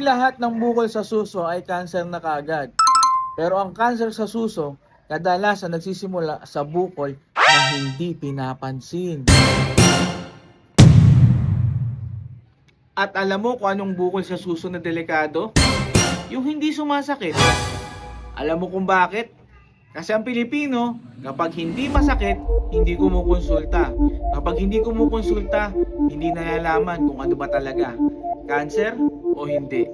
lahat ng bukol sa suso ay cancer na kaagad. Pero ang cancer sa suso, kadalasan nagsisimula sa bukol na hindi pinapansin. At alam mo kung anong bukol sa suso na delikado? Yung hindi sumasakit. Alam mo kung bakit? Kasi ang Pilipino, kapag hindi masakit, hindi kumukonsulta. Kapag hindi kumukonsulta, hindi nalalaman kung ano ba talaga. Cancer o hindi.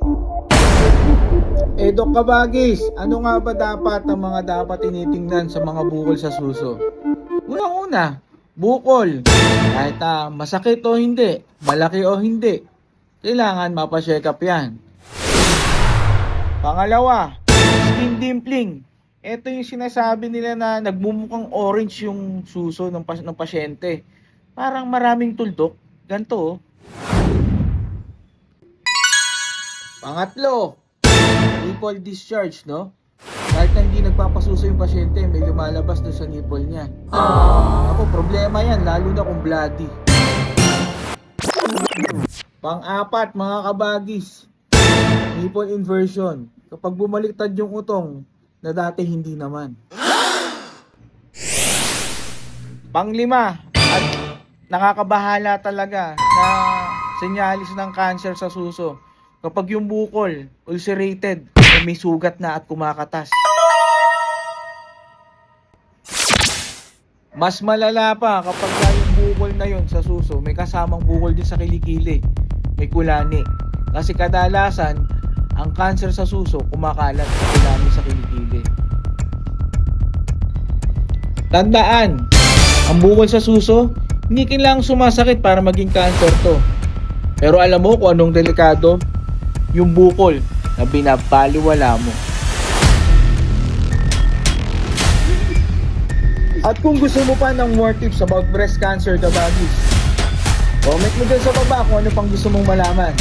Dok Kabagis, ano nga ba dapat ang mga dapat tinitingnan sa mga bukol sa suso? Unang-una, bukol. Kahit masakit o hindi, malaki o hindi, kailangan mapacheck up yan. Pangalawa, skin dimpling. Ito yung sinasabi nila na nagmumukhang orange yung suso ng pasyente. Parang maraming tuldok. Ganito oh. Pangatlo, nipple discharge, no? Kahit na hindi nagpapasuso yung pasyente, may lumalabas doon sa nipple niya. Ako, problema yan, lalo na kung bloody. Pang-apat, mga kabagis, nipple inversion. Kapag bumaliktad yung utong, na dati hindi naman. Pang-lima, at nakakabahala talaga na senyalis ng cancer sa suso. Kapag yung bukol, ulcerated, may sugat na at kumakatas. Mas malala pa kapag yung bukol na yun sa suso, may kasamang bukol din sa kilikili, may kulani. Kasi kadalasan, ang cancer sa suso kumakalat sa kulani sa kilikili. Tandaan, ang bukol sa suso, hindi kailangang sumasakit para maging cancer to. Pero alam mo kung anong delikado? Yung bukol na binabaliwala mo. At kung gusto mo pa ng more tips about breast cancer, Kabagis, comment mo dyan sa baba kung ano pang gusto mong malaman.